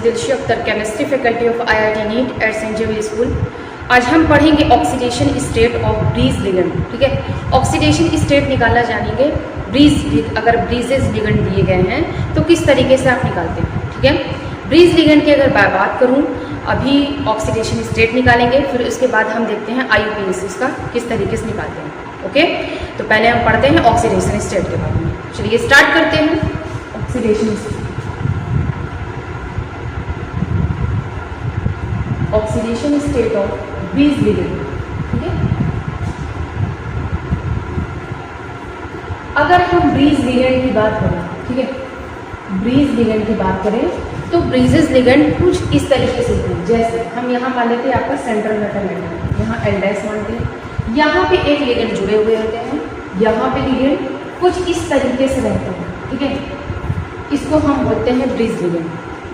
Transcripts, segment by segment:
दिलशी Akhtar, chemistry faculty of IIT NEET at saint Xavier school. आज हम पढ़ेंगे oxidation state of bridge ligand. ठीक है, ऑक्सीडेशन स्टेट निकालना जानेंगे। ब्रीज, अगर ब्रीजेज लिगेंड दिए गए हैं तो किस तरीके से आप निकालते हैं। ठीक है, ब्रीज लिगेंड की अगर बात करूं, अभी ऑक्सीडेशन स्टेट निकालेंगे, फिर उसके बाद हम देखते हैं IUPAC इसका किस तरीके से निकालते हैं। ओके, तो पहले हम पढ़ते हैं ऑक्सीडेशन स्टेट के बारे में। चलिए स्टार्ट करते हैं। Oxidation state, oxidation state of bridge ligand. ठीक है, अगर हम ब्रीज लिगेंड की बात करें, ठीक है, ब्रीज लिगेंड की बात करें तो ब्रीजेस लिगेंड कुछ इस तरीके से होते हैं। जैसे हम यहाँ मान लेते हैं आपका सेंट्रल मेटल लिगेंड, यहाँ L' मानते हैं, यहाँ पे एक लिगेंड जुड़े हुए होते हैं, यहाँ पे लिगेंड कुछ इस तरीके से रहते हैं। ठीक है, इसको हम बोलते हैं ब्रीज लिगेंड।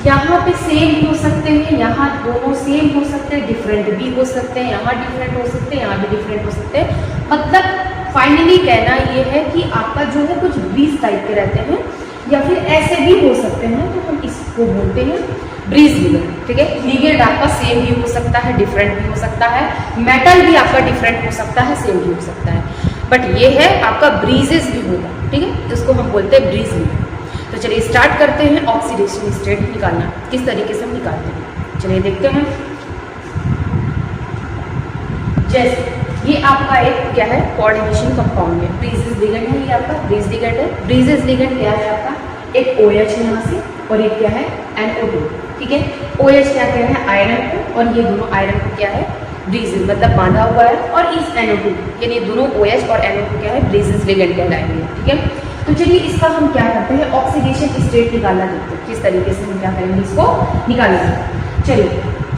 यहाँ पे सेम भी हो सकते हैं, यहाँ दोनों सेम हो सकते हैं, डिफरेंट भी हो सकते हैं, यहाँ डिफरेंट हो सकते हैं, यहाँ भी डिफरेंट हो सकते हैं। मतलब फाइनली कहना ये है कि आपका जो है कुछ ब्रीज टाइप के रहते हैं या फिर ऐसे भी हो सकते हैं, तो हम इसको बोलते हैं ब्रीज लिगेंड। ठीक है, लिगेंड आपका सेम भी हो सकता है, डिफरेंट भी हो सकता है, मेटल भी आपका डिफरेंट हो सकता है, सेम भी हो सकता है, बट ये है आपका ब्रीजेस भी होगा। ठीक है, जिसको हम बोलते हैं ब्रीज लिगेंड। तो चलिए स्टार्ट करते हैं ऑक्सीडेशन स्टेट निकालना, किस तरीके से हम निकालते हैं। चलिए देखते हैं। जैसे ये आपका एक क्या है, कोऑर्डिनेशन कंपाउंड है, ब्रीजेस लिगेंड है, ये आपका ब्रीज लिगेंड है। ब्रीजेस लिगेंड क्या है आपका, एक OH है यहाँ से और एक क्या है NO2। ठीक है, OH क्या कह रहे हैं, आयरन को, और ये दोनों आयरन को क्या है, ब्रीजेस मतलब बांधा हुआ है, और इस NO2 यानी दोनों OH और NO2 क्या है, ब्रीजेस लिगेंड कहलाएंगे। ठीक है, तो चलिए इसका हम क्या करते हैं, ऑक्सीडेशन स्टेट निकालना देखते हैं, किस तरीके से हम क्या करेंगे, इसको निकालेंगे। चलिए,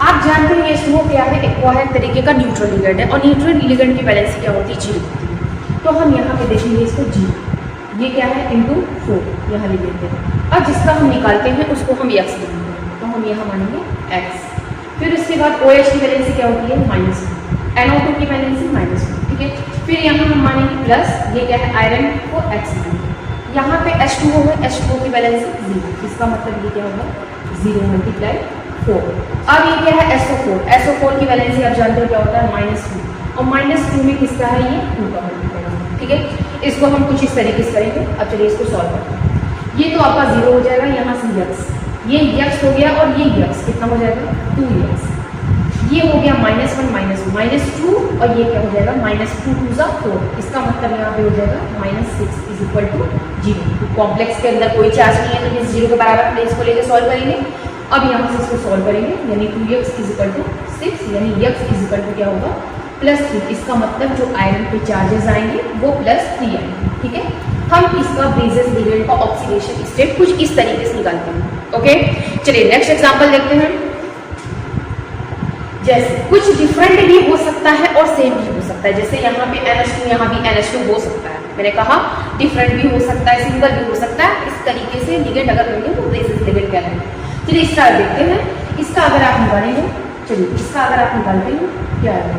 आप जानते हैं H2O क्या है, एक्वायर तरीके का न्यूट्रल लिगेंड है, और न्यूट्रल लिगेंड की वैलेंसी क्या होती है, 0 होती है। तो हम यहाँ पे देखेंगे इसको 0, ये क्या है इंटू 4 यहाँ लिख देते हैं। अब जिसका हम निकालते हैं उसको हम x लिखेंगे, तो हम यहाँ मानेंगे x। फिर उसके बाद OH की वैलेंसी क्या होती है, -1, NO2 की वैलेंसी -1। ठीक है, फिर यहाँ हम मानेंगे प्लस, ये क्या है आयरन को x मानेंगे। यहाँ पे H2O है, H2O की वैलेंसी 0, इसका मतलब ये क्या होगा 0 × 4। अब ये क्या है SO4, SO4 की वैलेंसी आप जानते हो क्या होता है, -2, और -2 में किसका है, ये 2 का मल्टीप्लाई। ठीक है, इसको हम कुछ इस तरीके से करेंगे। अब चलिए इसको सॉल्व करते हैं। ये तो आपका 0 हो जाएगा, यहाँ से x, ये x हो गया, और ये x कितना हो जाएगा 2x, ये हो गया -1 -2, और ये क्या हो जाएगा -2 × 2 = 4। इसका मतलब यहाँ पे हो जाएगा -6 = 0। कॉम्प्लेक्स के अंदर कोई चार्ज नहीं है, तो इस 0 के बराबर प्लेस को लेकर सॉल्व करेंगे। अब यहाँ से इसको सॉल्व करेंगे, यानी 2x = 6, यानी x = क्या होगा, +3। इसका मतलब जो आयरन पे चार्जेस आएंगे वो +3 आएंगे। ठीक है, हम इसका ब्रीजेस लिगेंड का ऑक्सीडेशन स्टेट कुछ इस तरीके से निकालते हैं। ओके, चलिए नेक्स्ट एग्जांपल देखते हैं। जैसे कुछ डिफरेंट भी हो सकता है और सेम भी हो सकता है, जैसे यहाँ पे NH2, यहाँ भी NH2 हो सकता है। मैंने कहा डिफरेंट भी हो सकता है, सिंगल भी हो सकता है। इस तरीके से लिगेंड अगर होंगे तो ब्रीजेस लिगेंड कहलाएंगे। चलिए इसका देखते हैं। इसका अगर आप निकालेंगे, चलिए इसका अगर आप निकालते हैं क्या है,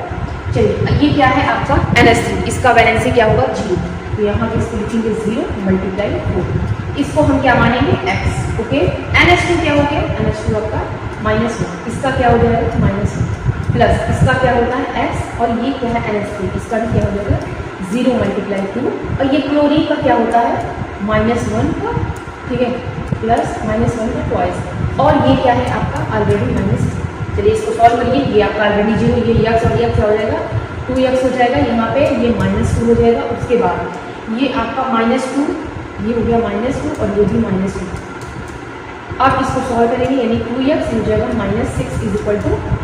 चलिए ये क्या है आपका NH3, इसका वैलेंसी क्या होगा 0, तो यहाँ पे इसको लिखेंगे 0 × 4। इसको हम क्या मानेंगे x। ओके, NH2 क्या हो गया, NH2 आपका -1, इसका क्या हो जाएगा -1, प्लस इसका क्या होता है x, और ये क्या है NH3, इसका भी क्या हो जाएगा 0 × 2, और ये क्लोरीन का क्या होता है -1 का, ठीक है, प्लस -1 का ट्वाइस, और ये क्या है आपका ऑलरेडी -। चलिए इसको सॉल्व करिए। ये आपका ऑलरेडी 0, ये x और ये क्या हो जाएगा 2x हो जाएगा, यहाँ पे ये -2 हो जाएगा। उसके बाद ये आपका -2, ये हो गया -2, और ये भी -2। अब इसको सॉल्व करेंगे, यानी 2x हो जाएगा -6 =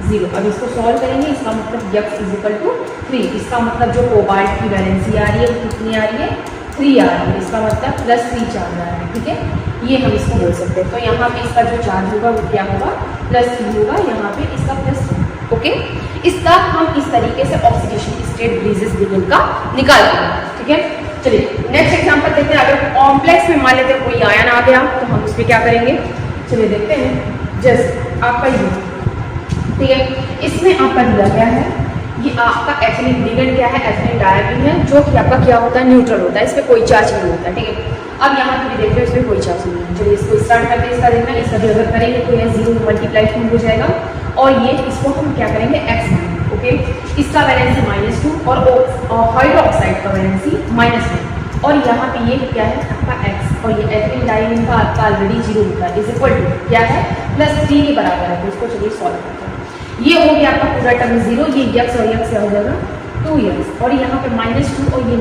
0। अब इसको सॉल्व करेंगे, इसका मतलब x = 3। इसका मतलब जो कोबाल्ट की वैलेंसी आ रही है वो कितनी आ रही है, 3 आ रही है। इसका मतलब +3 चार्ज आ रहा है। ठीक है, ये हम इसको बोल सकते हैं। तो यहाँ पे इसका जो चार्ज होगा वो क्या होगा, +3 होगा, यहाँ पे इसका +3। ओके, इसका हम इस तरीके से ऑक्सीडेशन स्टेट ब्रीजेस लिगेंड का निकालते हैं। ठीक है, चलिए नेक्स्ट एग्जांपल देखते हैं। अगर कॉम्प्लेक्स में मान लेते हैं कोई आयन आ गया तो हम उस पर क्या करेंगे, चलिए देखते हैं। जैसे आपका ये, ठीक है, इसमें आपका दिया गया है, ये आपका एथिलीन लिगेंड क्या है, एथिलीन डायमीन है, जो कि आपका क्या होता है, न्यूट्रल होता है, इस पर कोई चार्ज नहीं होता है। ठीक है, अब यहाँ पे भी देखते हो इसमें कोई चार्ज नहीं है। चलिए इसको स्टार्ट करते हैं, इसका देखना है, इसका भी अगर करेंगे तो यह 0 मल्टीप्लाई हो जाएगा और ये इसको हम क्या करेंगे x मानेंगे। ओके, इसका वैलेंसी -2 और हाइड्रोक्साइड का वैलेंसी -1 और यहाँ पे ये क्या है आपका x और ये एथिलीन डाइमीन का आपका ऑलरेडी 0 होता है इज इक्वल टू क्या है +3 के बराबर है। तो इसको चलिए सॉल्व करते हैं। ये हो गया आपका पूरा टर्म 0, ये x और x क्या हो जाएगा 2x और यहाँ पे -2 और ये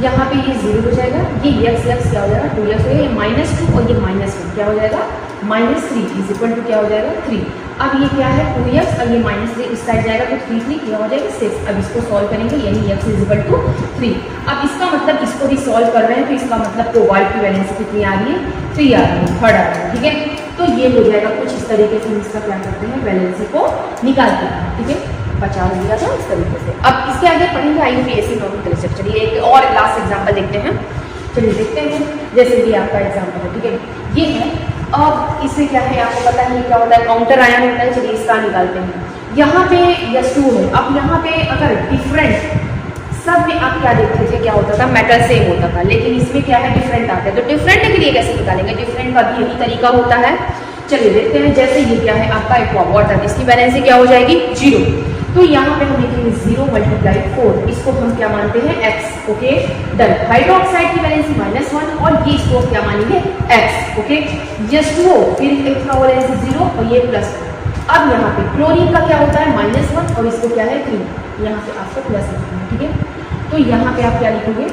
यहाँ पे ये 0 हो जाएगा, ये x क्या हो जाएगा 2x हो जाएगा, ये -2 और ये -1 क्या हो जाएगा -3 इज इक्वल टू क्या हो जाएगा 3। अब ये क्या है 2x और ये -3 इस साइड जाएगा तो 3 क्या हो जाएगा 6। अब इसको सॉल्व करेंगे यानी x इज इक्वल टू 3। अब इसका मतलब इसको भी सॉल्व कर रहे हैं तो इसका मतलब कोबाल्ट की वैलेंसी कितनी आ रही है 3 आ रही है, थर्ड आ रही है। ठीक है, तो ये हो जाएगा कुछ इस तरीके से हम इसका क्या करते हैं वैलेंसी को निकालते हैं। ठीक है, बचा लिया था इस तरीके से। अब इसके आगे पढ़ेंगे IUPAC नॉर्मल स्ट्रक्चर। चलिए एक और लास्ट एग्जांपल देखते हैं। चलिए देखते हैं, जैसे कि आपका एग्जांपल है। ठीक है, ये है, अब इसमें क्या है आपको पता है क्या होता है काउंटर आयन होता है। चलिए इसका निकालते हैं। यहाँ पे S2 है। अब यहाँ पे अगर डिफरेंट सब में आप क्या देखते थे क्या होता था मेटल सेम होता था, लेकिन इसमें क्या है डिफरेंट आता है। तो डिफरेंट के लिए कैसे निकालेंगे, डिफरेंट का भी यही तरीका होता है। चलिए देखते हैं, जैसे ये क्या है आपका एक वाटर, इसकी वैलेंसी क्या हो जाएगी 0। तो यहाँ पे हम लिखेंगे 0 × 4, इसको हम क्या मानते हैं x। Okay done. हाइड्रोक्साइड की वैलेंसी -1 और ये इसको क्या मानेंगे x। ओके S2O फिर इसका वैलेंसी 0 और ये +1। अब यहाँ पे क्लोरीन का क्या होता है -1 और इसको क्या है 3, यहाँ पे आपको प्लस लिखना है। ठीक है, तो यहाँ पे आप क्या लिखोगे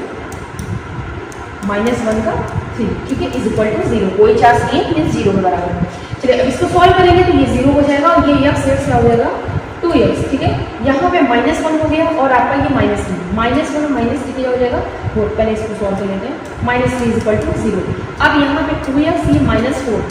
-1 का 3। ठीक है, इज इक्वल टू 0, कोई चार्ज नहीं है, मीन्स 0 के बराबर है। चलिए अब इसको सॉल्व करेंगे तो ये 0 हो जाएगा और ये x क्या हो जाएगा 2x। ठीक है, यहाँ पे -1 हो गया और आपका ये -1 और -3 क्या हो जाएगा 4। पहले इसको सॉल्व कर लेते हैं। -3 इज इक्वल टू 0। अब यहाँ पे 2x ये -4।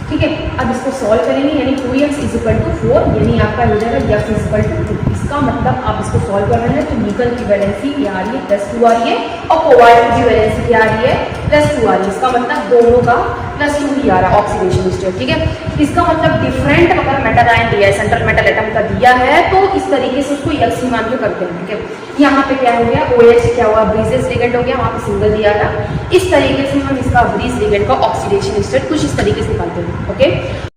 ठीक है, अब इसको सॉल्व करेंगे यानी 2x इज इक्वल टू 4 यानी आपका हो जाएगा x इज इक्वल टू 2। इसका मतलब आप इसको सॉल्व कर रहे हैं तो निकल की वैलेंसी क्या आ रही है +2 आ रही है और कोबाल्ट की वैलेंसी क्या आ रही है +2 आ रही है। इसका मतलब दोनों का +2 ही आ रहा है ऑक्सीडेशन स्टेट। ठीक है, इसका मतलब डिफरेंट अगर मेटल आयन दिया है, सेंट्रल मेटल एटम का दिया है तो इस तरीके से उसको x ही मान के करते हैं। ठीक है, यहाँ पे क्या हो गया OH क्या हुआ ब्रीजेस लिगेंड हो गया, वहाँ पे सिंगल दिया था। इस तरीके से हम इसका ब्रीज लिगेंड का ऑक्सीडेशन स्टेट कुछ इस तरीके से निकालते हैं। ओके।